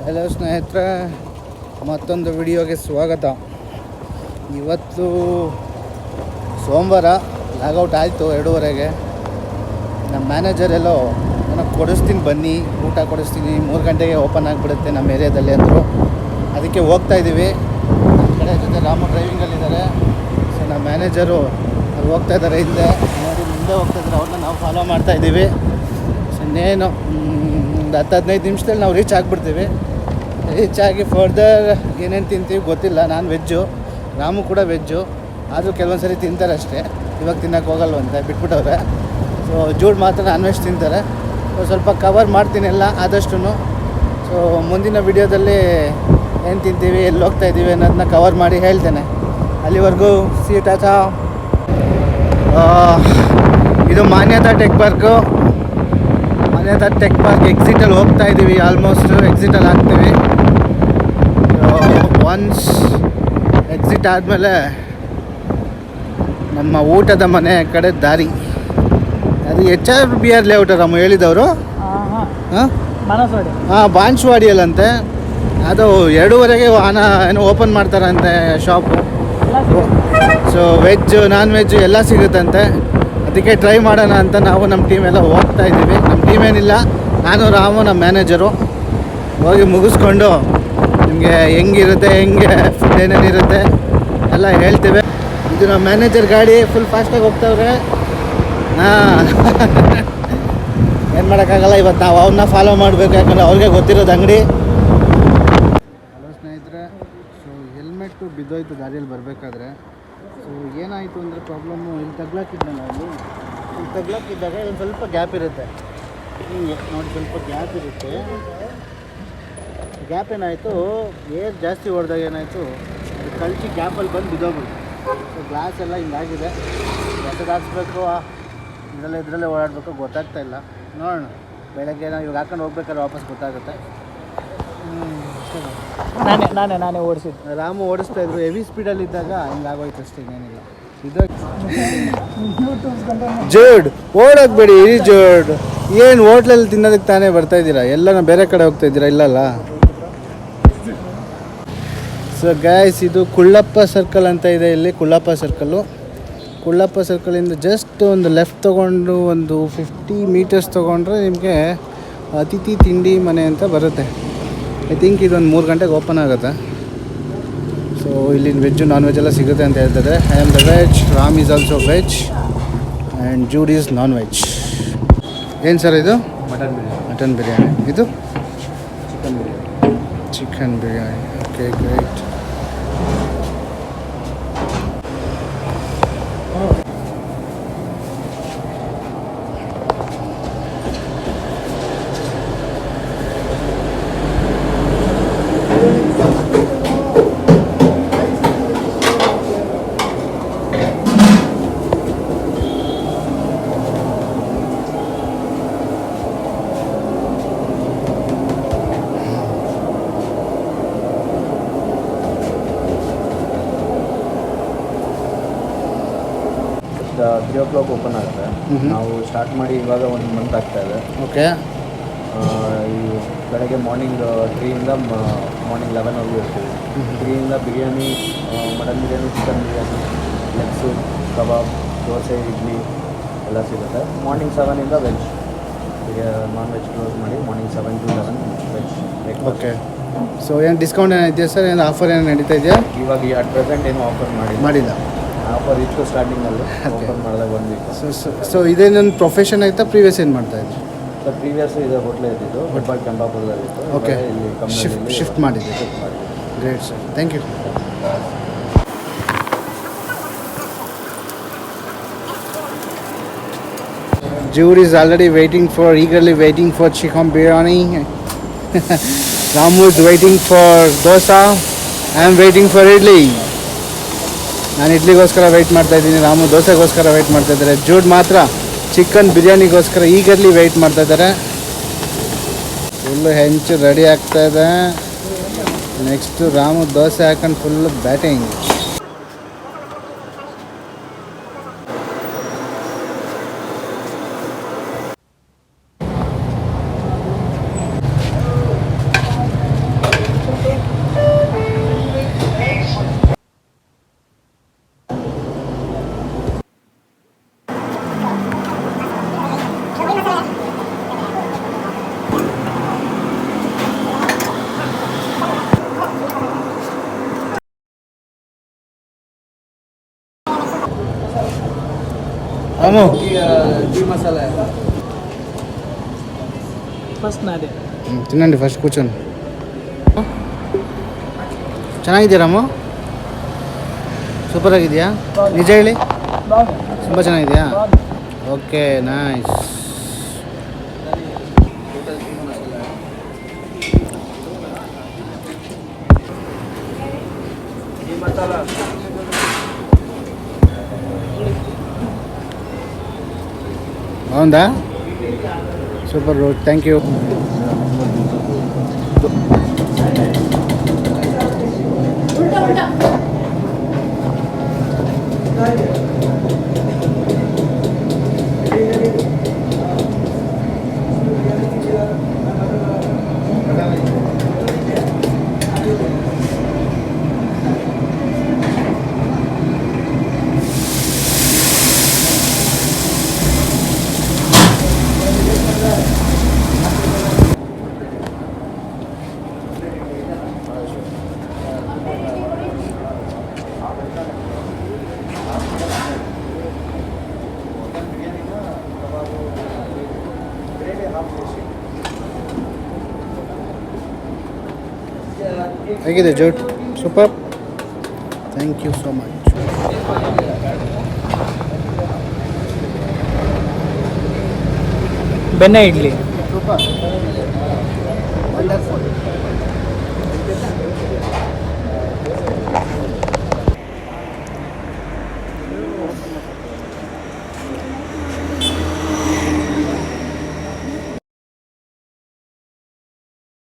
Hello ಸ್ನೇಹಿತರೆ, ಮತ್ತೊಂದು ವಿಡಿಯೋಗೆ ಸ್ವಾಗತ. ಇವತ್ತು ಸೋಮವಾರ ಲಾಗೌಟ್ ಆಯಿತು 2:30ಗೆ. ನಮ್ಮ ಮ್ಯಾನೇಜರೆಲ್ಲೋ ನನಗೆ ಕೊಡಿಸ್ತೀನಿ ಬನ್ನಿ, ಊಟ ಕೊಡಿಸ್ತೀನಿ, 3 ಗಂಟೆಗೆ ಓಪನ್ ಆಗಿಬಿಡುತ್ತೆ ನಮ್ಮ ಏರಿಯಾದಲ್ಲಿ ಅಂದರು. ಅದಕ್ಕೆ ಹೋಗ್ತಾಯಿದ್ದೀವಿ. ನಮ್ಮ ಕಡೆ ಜೊತೆ ರಾಮು ಡ್ರೈವಿಂಗಲ್ಲಿದ್ದಾರೆ. ಸೊ ನಮ್ಮ ಮ್ಯಾನೇಜರು ಅಲ್ಲಿ ಹೋಗ್ತಾಯಿದ್ದಾರೆ, ಹಿಂದೆ ನೋಡಿ ಮುಂದೆ ಹೋಗ್ತಾಯಿದ್ದಾರೆ. ಅವ್ರನ್ನ ನಾವು ಫಾಲೋ ಮಾಡ್ತಾಯಿದ್ದೀವಿ. ಸೊ ಇನ್ನೇನು ಒಂದು 10-15 ನಿಮಿಷದಲ್ಲಿ ನಾವು ರೀಚ್ ಆಗಿಬಿಡ್ತೀವಿ. ರೀಚ್ ಆಗಿ ಫರ್ದರ್ ಏನೇನು ತಿಂತೀವಿ ಗೊತ್ತಿಲ್ಲ. ನಾನು ವೆಜ್ಜು, ರಾಮು ಕೂಡ ವೆಜ್ಜು. ಆದರೂ ಕೆಲವೊಂದು ಸರಿ ತಿಂತಾರೆ ಅಷ್ಟೇ. ಇವಾಗ ತಿನ್ನೋಕ್ಕೆ ಹೋಗಲ್ವಂತೆ, ಬಿಟ್ಬಿಟ್ಟವ್ರೆ. ಸೊ ಜೂಡ್ ಮಾತ್ರ ನಾನ್ ವೆಜ್ ತಿಂತಾರೆ. ಸೊ ಸ್ವಲ್ಪ ಕವರ್ ಮಾಡ್ತೀನಿ ಎಲ್ಲ ಆದಷ್ಟು. ಸೊ ಮುಂದಿನ ವಿಡಿಯೋದಲ್ಲಿ ಏನು ತಿಂತೀವಿ, ಎಲ್ಲಿ ಹೋಗ್ತಾಯಿದ್ದೀವಿ ಅನ್ನೋದನ್ನ ಕವರ್ ಮಾಡಿ ಹೇಳ್ತೇನೆ. ಅಲ್ಲಿವರೆಗೂ ಟಾಟಾ. ಇದು ಮಾನ್ಯತಾ ಟೆಕ್ ಪಾರ್ಕು. ಮಾನ್ಯತಾ ಟೆಕ್ ಪಾರ್ಕ್ ಎಕ್ಸಿಟಲ್ಲಿ ಹೋಗ್ತಾ ಇದ್ದೀವಿ. ಆಲ್ಮೋಸ್ಟ್ ಎಕ್ಸಿಟಲ್ಲಿ ಆಗ್ತೀವಿ. ಒನ್ಸ್ ಎಕ್ಸಿಟ್ ಆದಮೇಲೆ ನಮ್ಮ ಊಟದ ಮನೆ ಕಡೆ ದಾರಿ. ಅದು HRBR ಲೇಔಟ್ ರಾಮು ಹೇಳಿದವರು. ಹಾಂ, ಬಾನ್ಸ್ವಾಡಿಯಲ್ಲಂತೆ. ಅದು 2:30ಗೆ ಏನೋ ಓಪನ್ ಮಾಡ್ತಾರಂತೆ shop. So veg non veg ಎಲ್ಲ ಸಿಗುತ್ತಂತೆ. ಅದಕ್ಕೆ ಟ್ರೈ ಮಾಡೋಣ ಅಂತ ನಾವು ನಮ್ಮ ಟೀಮ್ ಎಲ್ಲ ಹೋಗ್ತಾ ಇದ್ದೀವಿ. ನಮ್ಮ ಟೀಮ್ ಏನಿಲ್ಲ, ನಾನು ರಾಮು ನಮ್ಮ ಮ್ಯಾನೇಜರು ಹೋಗಿ ಮುಗಿಸ್ಕೊಂಡು ನಿಮಗೆ ಹೆಂಗಿರುತ್ತೆ, ಹೆಂಗೆ ಫುಡ್ ಏನೇನಿರುತ್ತೆ ಎಲ್ಲ ಹೇಳ್ತೇವೆ. ಇದು ನಮ್ಮ ಮ್ಯಾನೇಜರ್ ಗಾಡಿ ಫುಲ್ ಫಾಸ್ಟಾಗಿ ಹೋಗ್ತಾವ್ರೆ. ಏನು ಮಾಡೋಕ್ಕಾಗಲ್ಲ, ಇವತ್ತು ನಾವು ಅವನ್ನ ಫಾಲೋ ಮಾಡಬೇಕು, ಯಾಕಂದರೆ ಅವ್ರಿಗೆ ಗೊತ್ತಿರೋದು ಅಂಗಡಿ. ಹಲೋ ಸ್ನೇಹಿತರೆ, ಸೊ ಹೆಲ್ಮೆಟ್ಟು ಬಿದ್ದೋಯ್ತು ದಾರಿಯಲ್ಲಿ ಬರಬೇಕಾದ್ರೆ. ಸೊ ಏನಾಯಿತು ಅಂದರೆ ಪ್ರಾಬ್ಲಮ್ಮು, ಇಲ್ಲಿ ತಗ್ಲಾಕಿದ್ನಲ್ಲ, ಇಲ್ಲಿ ತಗ್ಲಾಕಿದ್ದಾಗ ಒಂದು ಸ್ವಲ್ಪ ಗ್ಯಾಪ್ ಇರುತ್ತೆ. ಹಿಂಗೆ ನೋಡಿ, ಸ್ವಲ್ಪ ಗ್ಯಾಪ್ ಇರುತ್ತೆ. ಗ್ಯಾಪ್ ಏನಾಯಿತು, ಏರ್ ಜಾಸ್ತಿ ಹೊಡೆದಾಗ ಏನಾಯಿತು, ಅದು ಕಳಚಿ ಗ್ಯಾಪಲ್ಲಿ ಬಂದು ಬಿದ್ದೋಗ್ಬಿಡ್ತು. ಸೊ ಗ್ಲಾಸ್ ಎಲ್ಲ ಹಿಂಗಾಗಿದೆ. ಎಸೆದು ಹಾಕ್ಸ್ಬೇಕು, ಇದರಲ್ಲೇ ಓಡಾಡಬೇಕು, ಗೊತ್ತಾಗ್ತಾ ಇಲ್ಲ. ನೋಡೋಣ, ಬೆಳಗ್ಗೆ ನಾವು ಇವಾಗ ಹಾಕೊಂಡು ಹೋಗ್ಬೇಕಾದ್ರೆ ವಾಪಸ್ ಗೊತ್ತಾಗುತ್ತೆ. ನಾನೇ ಓಡಿಸಿದ್ದು. ರಾಮು ಓಡಿಸ್ತಾ ಇದ್ರು. ಹೆವಿ ಸ್ಪೀಡಲ್ಲಿದ್ದಾಗ ಹಿಂಗಾಗೋಯ್ತು ಅಷ್ಟೇ, ಇನ್ನೇನಿಲ್ಲ. ಇದು ಜೋಡ್ ಓಡೋಗ್ಬೇಡಿ ಜೋಡ್. ಏನು ಹೋಟ್ಲಲ್ಲಿ ತಿನ್ನೋದಕ್ಕೆ ತಾನೇ ಬರ್ತಾ ಇದ್ದೀರಾ? ಎಲ್ಲ ಬೇರೆ ಕಡೆ ಹೋಗ್ತಾ ಇದ್ದೀರಾ? ಇಲ್ಲಲ್ಲ. ಸೊ ಗೈಸ್, ಇದು ಕುಳ್ಳಪ್ಪ ಸರ್ಕಲ್ ಅಂತ ಇದೆ. ಇಲ್ಲಿ ಕುಳ್ಳಪ್ಪ ಸರ್ಕಲಿಂದ ಜಸ್ಟ್ ಒಂದು ಲೆಫ್ಟ್ ತೊಗೊಂಡು ಒಂದು 50 ಮೀಟರ್ಸ್ ತೊಗೊಂಡ್ರೆ ನಿಮಗೆ ಅತಿಥಿ ತಿಂಡಿ ಮನೆ ಅಂತ ಬರುತ್ತೆ. ಐ ಥಿಂಕ್ ಇದೊಂದು 3 ಗಂಟೆಗೆ ಓಪನ್ ಆಗುತ್ತೆ. ಸೊ ಇಲ್ಲಿ ವೆಜ್ಜು ನಾನ್ ವೆಜ್ ಎಲ್ಲ ಸಿಗುತ್ತೆ ಅಂತ ಹೇಳ್ತಿದ್ದಾರೆ. I am the veg, Ram is also veg and Jude is non veg. ಏನು ಸರ್ ಇದು? ಮಟನ್ ಬಿರಿಯಾನಿ. ಇದು chicken biryani. Okay, great. The 3 o'clock open ಆಗುತ್ತೆ. ನಾವು ಸ್ಟಾರ್ಟ್ ಮಾಡಿ ಇವಾಗ 1 ಮಂತ್ ಆಗ್ತಾ ಇದೆ. ಓಕೆ. ಈ ಬೆಳಗ್ಗೆ ಮಾರ್ನಿಂಗ್ 3ಇಂದ ಮಾರ್ನಿಂಗ್ 11ವರೆಗೂ ಇರ್ತೀವಿ. 3ಇಂದ biryani, mutton biryani, chicken biryani, legs, ಕಬಾಬ್, ದೋಸೆ, ಇಡ್ಲಿ ಎಲ್ಲ ಸಿಗುತ್ತೆ. ಮಾರ್ನಿಂಗ್ 7ಇಂದ ವೆಜ್, ನಾನ್ ವೆಜ್ ಕ್ಲೋಸ್ ಮಾಡಿ morning 7 to 11 veg. Okay. So ಏನು ಡಿಸ್ಕೌಂಟ್ ಏನಿದೆಯಾ ಸರ್? ಏನು ಆಫರ್ ಏನು ನಡೀತಾ ಇದೆಯಾ? ಇವಾಗ ಅಟ್ ಪ್ರೆಸೆಂಟ್ ಏನು ಆಫರ್ ಮಾಡಿಲ್ಲ. ಆಫರ್ ಇತ್ತು ಸ್ಟಾರ್ಟಿಂಗಲ್ಲಿ, ಓಪನ್ ಮಾಡಿದಾಗ 1 ವೀಕ್. ಸೊ ಇದೇ ನನ್ನ ಪ್ರೊಫೆಷನ್ ಆಯಿತಾ? ಪ್ರೀವಿಯಸ್ ಏನು ಮಾಡ್ತಾಯಿದ್ರಿ? ಸರ್ ಪ್ರೀವಿಯಸ್ ಇದು ಹೋಟ್ಲೇ ಇದ್ದಿದ್ದು, ಹೆಬ್ಬಾಳ್ ಕೆಂಪಾಪುರದಲ್ಲಿತ್ತು. ಓಕೆ, ಇಲ್ಲಿ ಶಿಫ್ಟ್ ಮಾಡಿದ್ದೆ. Great sir, thank you. Jude is already eagerly waiting for chicken biryani. Ramu is waiting for dosa. I am waiting for idli. ನಾನು ಇಡ್ಲಿಗೋಸ್ಕರ ವೆಯ್ಟ್ ಮಾಡ್ತಾ ಇದ್ದೀನಿ, ರಾಮು ದೋಸೆಗೋಸ್ಕರ ವೆಯ್ಟ್ ಮಾಡ್ತಾ ಇದ್ದಾರೆ. ಜೂಡ್ ಮಾತ್ರ ಚಿಕನ್ ಬಿರಿಯಾನಿಗೋಸ್ಕರ ಈಗರ್ಲಿ ವೆಯ್ಟ್ ಮಾಡ್ತಾ ಇದ್ದಾರೆ. ಫುಲ್ಲು ಹೆಂಚು ರೆಡಿ ಆಗ್ತಾ ಇದೆ. ನೆಕ್ಸ್ಟು ರಾಮು ದೋಸೆ ಹಾಕೊಂಡು full batting. Ramu ghee masala first ನಾದೆ ತಿನ್ನಂడి ಫಸ್ಟ್ ಕೂರ್ಚೊಂಡು ಚೆನ್ನಾಗಿದೆಯಾ ರಾಮು ಸೂಪರ್ ಆಗಿದೆಯಾ ನಿಜ ಹೇಳಿ ತುಂಬ ಚೆನ್ನಾಗಿದೆಯಾ ಓಕೆ ನೈಸ್ బాగుందా సూపర్ రోడ్ థ్యాంక్ యూ ಹೇಗಿದೆ ಜೋಟ್ super thank you so much ಬೆಣ್ಣೆ ಇಡ್ಲಿ ಸೂಪರ್ ವಂಡರ್ಫುಲ್